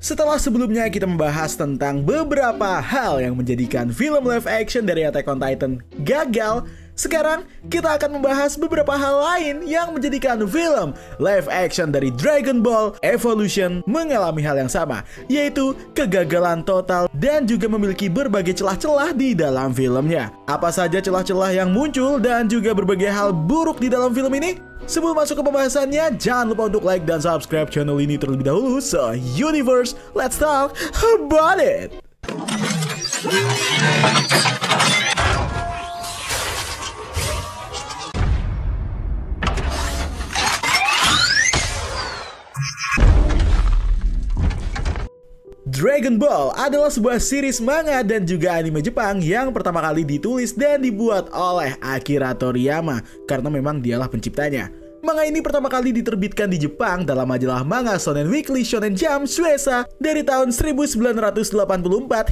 Setelah sebelumnya kita membahas tentang beberapa hal yang menjadikan film live action dari Attack on Titan gagal, sekarang kita akan membahas beberapa hal lain yang menjadikan film live action dari Dragon Ball Evolution mengalami hal yang sama, yaitu kegagalan total dan juga memiliki berbagai celah-celah di dalam filmnya. Apa saja celah-celah yang muncul dan juga berbagai hal buruk di dalam film ini? Sebelum masuk ke pembahasannya, jangan lupa untuk like dan subscribe channel ini terlebih dahulu. So, Universe, let's talk about it! Dragon Ball adalah sebuah series manga dan juga anime Jepang yang pertama kali ditulis dan dibuat oleh Akira Toriyama karena memang dialah penciptanya. Manga ini pertama kali diterbitkan di Jepang dalam majalah manga Shonen Weekly Shonen Jump Shueisha dari tahun 1984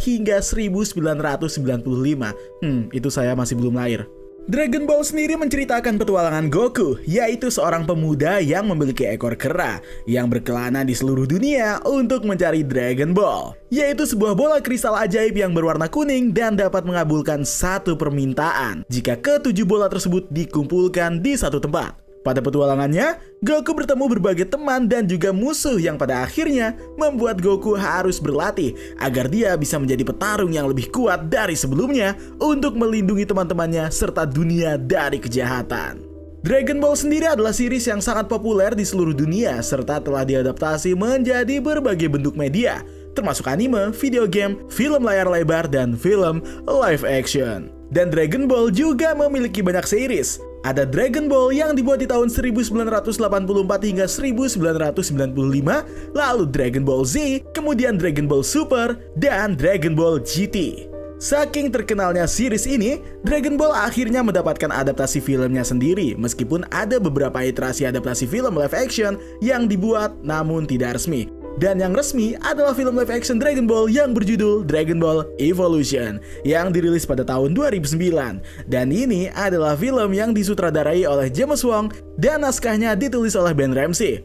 hingga 1995. Itu saya masih belum lahir. Dragon Ball sendiri menceritakan petualangan Goku, yaitu seorang pemuda yang memiliki ekor kera yang berkelana di seluruh dunia untuk mencari Dragon Ball, yaitu sebuah bola kristal ajaib yang berwarna kuning dan dapat mengabulkan satu permintaan jika ketujuh bola tersebut dikumpulkan di satu tempat. Pada petualangannya, Goku bertemu berbagai teman dan juga musuh yang pada akhirnya membuat Goku harus berlatih agar dia bisa menjadi petarung yang lebih kuat dari sebelumnya untuk melindungi teman-temannya serta dunia dari kejahatan. Dragon Ball sendiri adalah series yang sangat populer di seluruh dunia serta telah diadaptasi menjadi berbagai bentuk media, termasuk anime, video game, film layar lebar, dan film live action. Dan Dragon Ball juga memiliki banyak series. Ada Dragon Ball yang dibuat di tahun 1984 hingga 1995, lalu Dragon Ball Z, kemudian Dragon Ball Super, dan Dragon Ball GT. Saking terkenalnya series ini, Dragon Ball akhirnya mendapatkan adaptasi filmnya sendiri, meskipun ada beberapa iterasi adaptasi film live action yang dibuat namun tidak resmi. Dan yang resmi adalah film live action Dragon Ball yang berjudul Dragon Ball Evolution yang dirilis pada tahun 2009. Dan ini adalah film yang disutradarai oleh James Wong dan naskahnya ditulis oleh Ben Ramsey.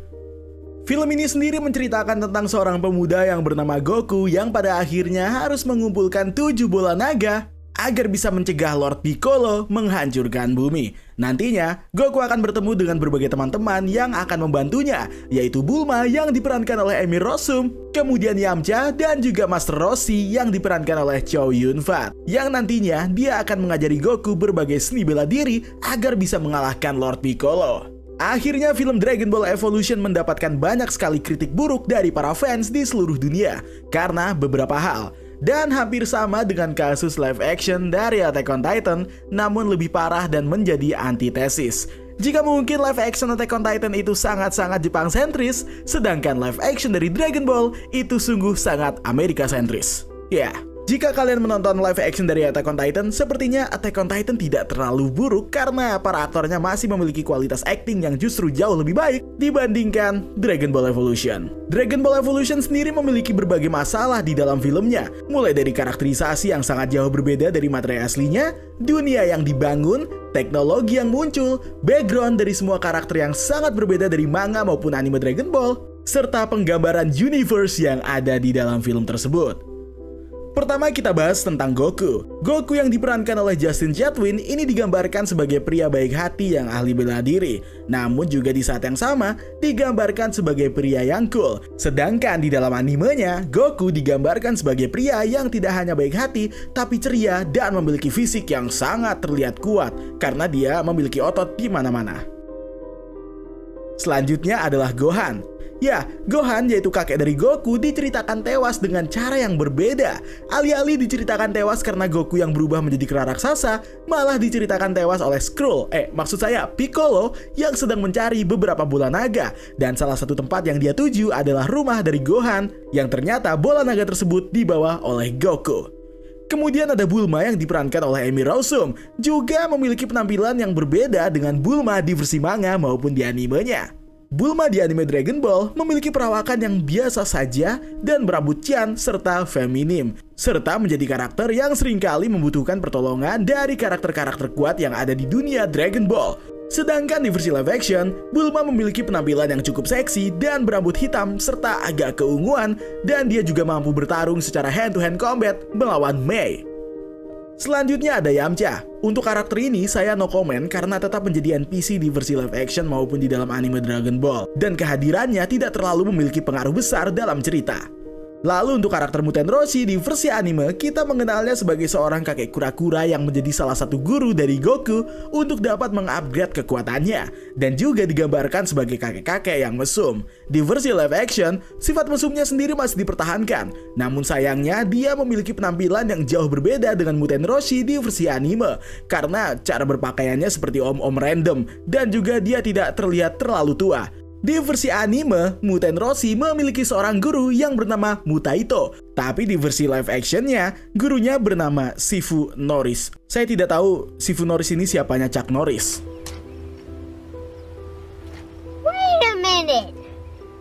Film ini sendiri menceritakan tentang seorang pemuda yang bernama Goku yang pada akhirnya harus mengumpulkan 7 bola naga agar bisa mencegah Lord Piccolo menghancurkan bumi. Nantinya, Goku akan bertemu dengan berbagai teman-teman yang akan membantunya, yaitu Bulma yang diperankan oleh Emi Rossum, kemudian Yamcha dan juga Master Roshi yang diperankan oleh Chow Yun-fat, yang nantinya dia akan mengajari Goku berbagai seni bela diri agar bisa mengalahkan Lord Piccolo. Akhirnya film Dragon Ball Evolution mendapatkan banyak sekali kritik buruk dari para fans di seluruh dunia karena beberapa hal. Dan hampir sama dengan kasus live action dari Attack on Titan, namun lebih parah dan menjadi antitesis. Jika mungkin live action Attack on Titan itu sangat-sangat Jepang sentris, sedangkan live action dari Dragon Ball itu sungguh sangat Amerika sentris. Jika kalian menonton live action dari Attack on Titan, sepertinya Attack on Titan tidak terlalu buruk karena para aktornya masih memiliki kualitas acting yang justru jauh lebih baik dibandingkan Dragon Ball Evolution. Dragon Ball Evolution sendiri memiliki berbagai masalah di dalam filmnya, mulai dari karakterisasi yang sangat jauh berbeda dari materi aslinya, dunia yang dibangun, teknologi yang muncul, background dari semua karakter yang sangat berbeda dari manga maupun anime Dragon Ball, serta penggambaran universe yang ada di dalam film tersebut. Pertama kita bahas tentang Goku. Goku yang diperankan oleh Justin Chatwin ini digambarkan sebagai pria baik hati yang ahli bela diri, namun juga di saat yang sama digambarkan sebagai pria yang cool. Sedangkan di dalam animenya, Goku digambarkan sebagai pria yang tidak hanya baik hati, tapi ceria dan memiliki fisik yang sangat terlihat kuat karena dia memiliki otot di mana-mana. Selanjutnya adalah Gohan. Gohan yaitu kakek dari Goku diceritakan tewas dengan cara yang berbeda. Alih-alih diceritakan tewas karena Goku yang berubah menjadi kera raksasa, malah diceritakan tewas oleh Piccolo yang sedang mencari beberapa bola naga. Dan salah satu tempat yang dia tuju adalah rumah dari Gohan, yang ternyata bola naga tersebut dibawa oleh Goku. Kemudian ada Bulma yang diperankan oleh Emi Rossum, juga memiliki penampilan yang berbeda dengan Bulma di versi manga maupun di animenya. Bulma di anime Dragon Ball memiliki perawakan yang biasa saja dan berambut cian serta feminim, serta menjadi karakter yang seringkali membutuhkan pertolongan dari karakter-karakter kuat yang ada di dunia Dragon Ball. Sedangkan di versi live action, Bulma memiliki penampilan yang cukup seksi dan berambut hitam serta agak keunguan, dan dia juga mampu bertarung secara hand-to-hand combat melawan Mei. Selanjutnya ada Yamcha. Untuk karakter ini saya no comment karena tetap menjadi NPC di versi live action maupun di dalam anime Dragon Ball, dan kehadirannya tidak terlalu memiliki pengaruh besar dalam cerita. Lalu untuk karakter Muten Roshi di versi anime, kita mengenalnya sebagai seorang kakek kura-kura yang menjadi salah satu guru dari Goku untuk dapat mengupgrade kekuatannya, dan juga digambarkan sebagai kakek-kakek yang mesum. Di versi live action, sifat mesumnya sendiri masih dipertahankan, namun sayangnya dia memiliki penampilan yang jauh berbeda dengan Muten Roshi di versi anime, karena cara berpakaiannya seperti om-om random, dan juga dia tidak terlihat terlalu tua. Di versi anime, Muten Roshi memiliki seorang guru yang bernama Mutaito. Tapi di versi live actionnya, gurunya bernama Shifu Norris. Saya tidak tahu Shifu Norris ini siapanya Chuck Norris. Wait a minute.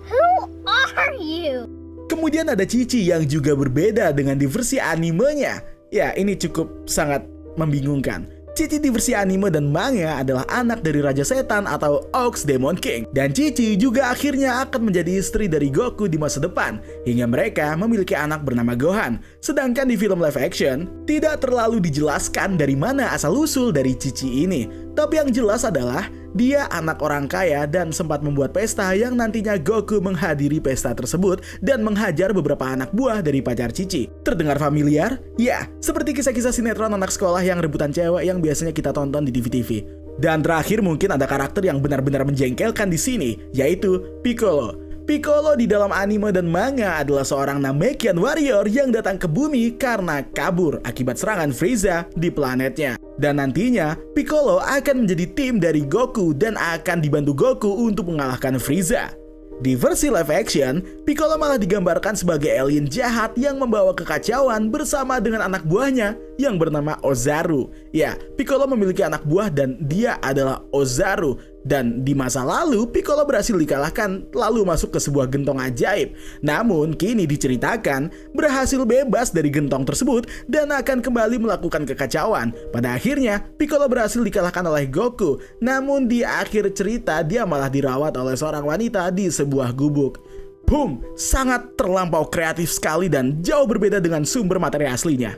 Who are you? Kemudian ada Chi-Chi yang juga berbeda dengan di versi animenya. Ya, ini cukup sangat membingungkan. Chi-Chi di versi anime dan manga adalah anak dari Raja Setan atau Ox Demon King. Dan Chi-Chi juga akhirnya akan menjadi istri dari Goku di masa depan, hingga mereka memiliki anak bernama Gohan. Sedangkan di film live action, tidak terlalu dijelaskan dari mana asal-usul dari Chi-Chi ini. Tapi yang jelas adalah dia anak orang kaya dan sempat membuat pesta yang nantinya Goku menghadiri pesta tersebut dan menghajar beberapa anak buah dari pacar Chi-Chi. Terdengar familiar? Ya, seperti kisah-kisah sinetron anak sekolah yang rebutan cewek yang biasanya kita tonton di TV-TV. Dan terakhir mungkin ada karakter yang benar-benar menjengkelkan di sini, yaitu Piccolo. Piccolo di dalam anime dan manga adalah seorang Namekian warrior yang datang ke bumi karena kabur akibat serangan Frieza di planetnya. Dan nantinya, Piccolo akan menjadi tim dari Goku dan akan dibantu Goku untuk mengalahkan Frieza. Di versi live action, Piccolo malah digambarkan sebagai alien jahat yang membawa kekacauan bersama dengan anak buahnya yang bernama Ozaru. Ya, Piccolo memiliki anak buah dan dia adalah Ozaru. Dan di masa lalu, Piccolo berhasil dikalahkan lalu masuk ke sebuah gentong ajaib. Namun, kini diceritakan berhasil bebas dari gentong tersebut dan akan kembali melakukan kekacauan. Pada akhirnya, Piccolo berhasil dikalahkan oleh Goku. Namun di akhir cerita, dia malah dirawat oleh seorang wanita di sebuah gubuk. Boom, sangat terlampau kreatif sekali dan jauh berbeda dengan sumber materi aslinya.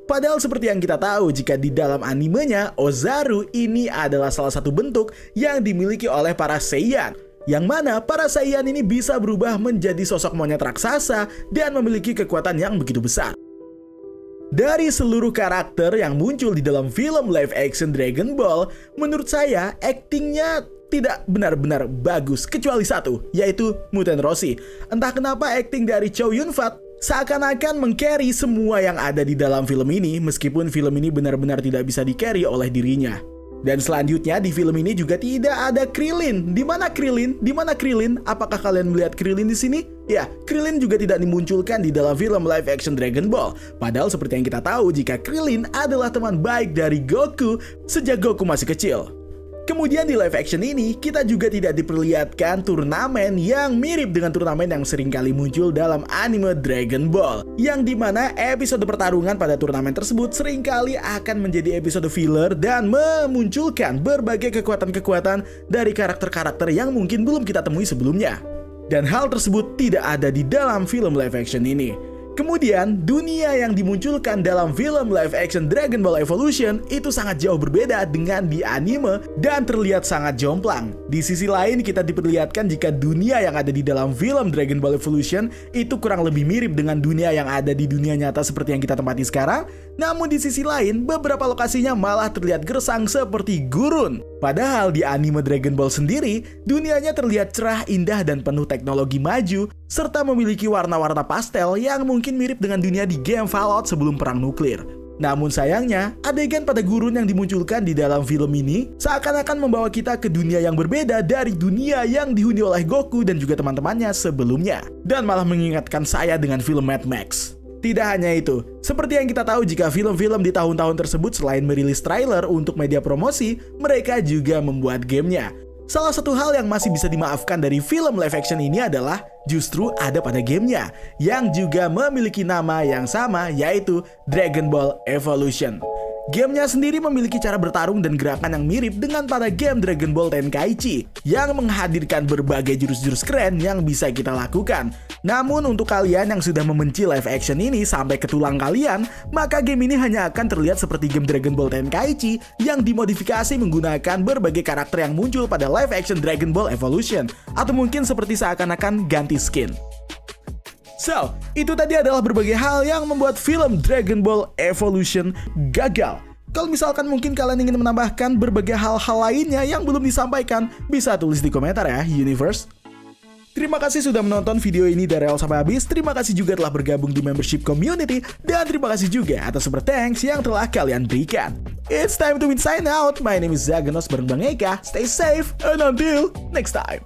Padahal seperti yang kita tahu, jika di dalam animenya, Ozaru ini adalah salah satu bentuk yang dimiliki oleh para Saiyan. Yang mana para Saiyan ini bisa berubah menjadi sosok monyet raksasa dan memiliki kekuatan yang begitu besar. Dari seluruh karakter yang muncul di dalam film live action Dragon Ball, menurut saya aktingnya tidak benar-benar bagus kecuali satu, yaitu Muten Roshi. Entah kenapa akting dari Chow Yun-fat seakan-akan meng-carry semua yang ada di dalam film ini, meskipun film ini benar-benar tidak bisa di-carry oleh dirinya. Dan selanjutnya di film ini juga tidak ada Krillin. Di mana Krillin? Di mana Krillin? Apakah kalian melihat Krillin di sini? Ya, Krillin juga tidak dimunculkan di dalam film live action Dragon Ball. Padahal seperti yang kita tahu, jika Krillin adalah teman baik dari Goku sejak Goku masih kecil. Kemudian di live action ini, kita juga tidak diperlihatkan turnamen yang mirip dengan turnamen yang sering kali muncul dalam anime Dragon Ball. Yang dimana episode pertarungan pada turnamen tersebut seringkali akan menjadi episode filler dan memunculkan berbagai kekuatan-kekuatan dari karakter-karakter yang mungkin belum kita temui sebelumnya. Dan hal tersebut tidak ada di dalam film live action ini. Kemudian, dunia yang dimunculkan dalam film live action Dragon Ball Evolution itu sangat jauh berbeda dengan di anime dan terlihat sangat jomplang. Di sisi lain, kita diperlihatkan jika dunia yang ada di dalam film Dragon Ball Evolution itu kurang lebih mirip dengan dunia yang ada di dunia nyata seperti yang kita tempati sekarang. Namun di sisi lain, beberapa lokasinya malah terlihat gersang seperti gurun. Padahal di anime Dragon Ball sendiri, dunianya terlihat cerah, indah, dan penuh teknologi maju, serta memiliki warna-warna pastel yang mungkin mirip dengan dunia di game Fallout sebelum perang nuklir. Namun sayangnya, adegan pada gurun yang dimunculkan di dalam film ini seakan-akan membawa kita ke dunia yang berbeda dari dunia yang dihuni oleh Goku dan juga teman-temannya sebelumnya. Dan malah mengingatkan saya dengan film Mad Max. Tidak hanya itu, seperti yang kita tahu jika film-film di tahun-tahun tersebut selain merilis trailer untuk media promosi, mereka juga membuat gamenya. Salah satu hal yang masih bisa dimaafkan dari film live action ini adalah justru ada pada gamenya, yang juga memiliki nama yang sama, yaitu Dragon Ball Evolution. Gamenya sendiri memiliki cara bertarung dan gerakan yang mirip dengan pada game Dragon Ball Tenkaichi yang menghadirkan berbagai jurus-jurus keren yang bisa kita lakukan. Namun untuk kalian yang sudah membenci live action ini sampai ke tulang kalian, maka game ini hanya akan terlihat seperti game Dragon Ball Tenkaichi yang dimodifikasi menggunakan berbagai karakter yang muncul pada live action Dragon Ball Evolution, atau mungkin seperti seakan-akan ganti skin. So, itu tadi adalah berbagai hal yang membuat film Dragon Ball Evolution gagal. Kalau misalkan mungkin kalian ingin menambahkan berbagai hal-hal lainnya yang belum disampaikan, bisa tulis di komentar ya, Universe. Terima kasih sudah menonton video ini dari awal sampai habis. Terima kasih juga telah bergabung di membership community. Dan terima kasih juga atas super thanks yang telah kalian berikan. It's time to win sign out. My name is Zaganos bareng Bang Eka. Stay safe and until next time.